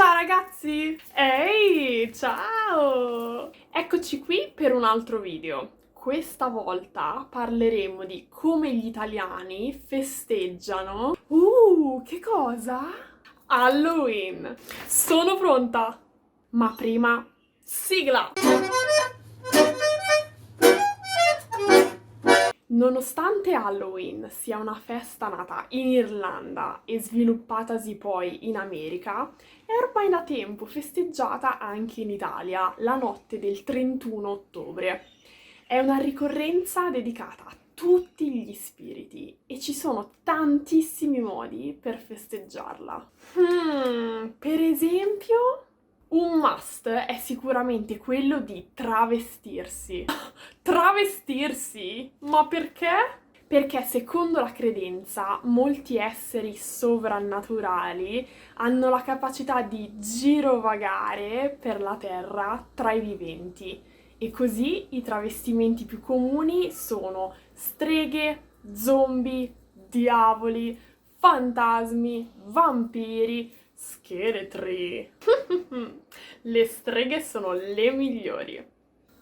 Ciao ragazzi! Ehi, ciao! Eccoci qui per un altro video. Questa volta parleremo di come gli italiani festeggiano. Che cosa? Halloween! Sono pronta! Ma prima, sigla! Nonostante Halloween sia una festa nata in Irlanda e sviluppatasi poi in America, è ormai da tempo festeggiata anche in Italia, la notte del 31 ottobre. È una ricorrenza dedicata a tutti gli spiriti e ci sono tantissimi modi per festeggiarla. Per esempio, un must è sicuramente quello di travestirsi. Travestirsi? Ma perché? Perché secondo la credenza molti esseri sovrannaturali hanno la capacità di girovagare per la terra tra i viventi e così i travestimenti più comuni sono streghe, zombie, diavoli, fantasmi, vampiri, scheletri. Le streghe sono le migliori.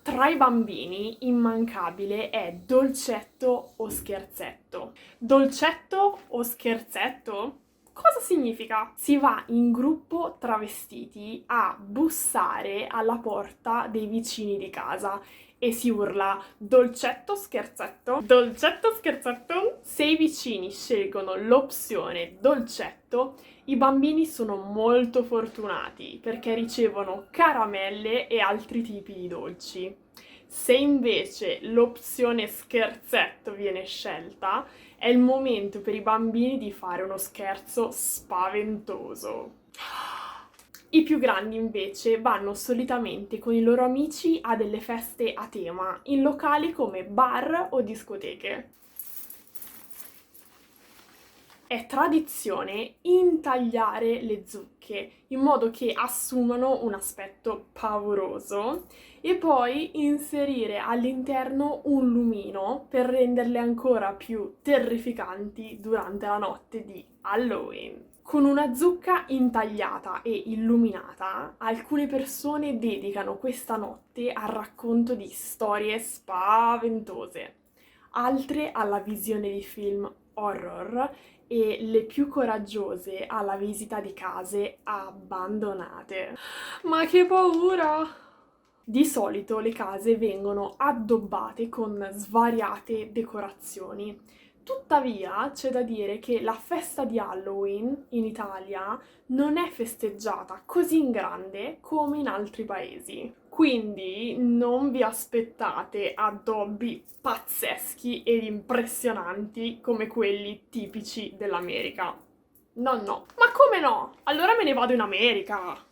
Tra i bambini immancabile è dolcetto o scherzetto. Dolcetto o scherzetto? Cosa significa? Si va in gruppo travestiti a bussare alla porta dei vicini di casa e si urla dolcetto scherzetto, dolcetto scherzetto. Se i vicini scelgono l'opzione dolcetto, i bambini sono molto fortunati perché ricevono caramelle e altri tipi di dolci. Se invece l'opzione scherzetto viene scelta, è il momento per i bambini di fare uno scherzo spaventoso. I più grandi invece vanno solitamente con i loro amici a delle feste a tema, in locali come bar o discoteche. È tradizione intagliare le zucche in modo che assumano un aspetto pauroso e poi inserire all'interno un lumino per renderle ancora più terrificanti durante la notte di Halloween. Con una zucca intagliata e illuminata, alcune persone dedicano questa notte al racconto di storie spaventose, altre alla visione di film horror e le più coraggiose alla visita di case abbandonate. Ma che paura! Di solito le case vengono addobbate con svariate decorazioni. Tuttavia, c'è da dire che la festa di Halloween in Italia non è festeggiata così in grande come in altri paesi. Quindi non vi aspettate addobbi pazzeschi ed impressionanti come quelli tipici dell'America. No, no. Ma come no? Allora me ne vado in America!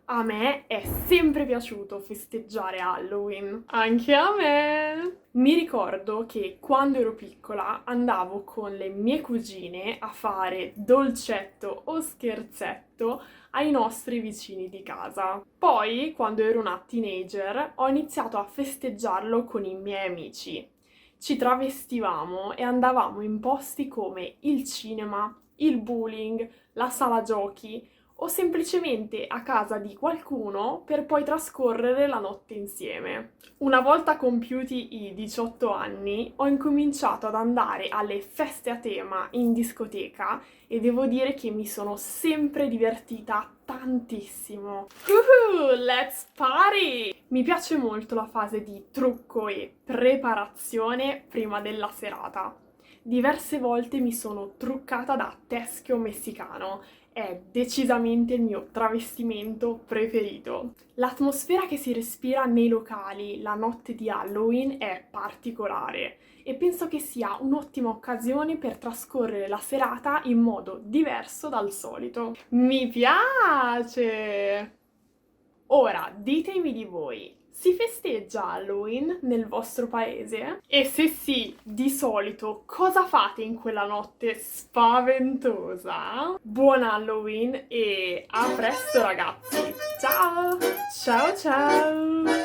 A me è sempre piaciuto festeggiare Halloween. Anche a me! Mi ricordo che quando ero piccola andavo con le mie cugine a fare dolcetto o scherzetto ai nostri vicini di casa. Poi, quando ero una teenager, ho iniziato a festeggiarlo con i miei amici. Ci travestivamo e andavamo in posti come il cinema, il bowling, la sala giochi o semplicemente a casa di qualcuno per poi trascorrere la notte insieme. Una volta compiuti i 18 anni, ho incominciato ad andare alle feste a tema in discoteca e devo dire che mi sono sempre divertita tantissimo. Let's party! Mi piace molto la fase di trucco e preparazione prima della serata. Diverse volte mi sono truccata da teschio messicano. È decisamente il mio travestimento preferito. L'atmosfera che si respira nei locali la notte di Halloween è particolare e penso che sia un'ottima occasione per trascorrere la serata in modo diverso dal solito. Mi piace! Ora, ditemi di voi, si festeggia Halloween nel vostro paese? E se sì, di solito cosa fate in quella notte spaventosa? Buon Halloween e a presto ragazzi! Ciao! Ciao ciao!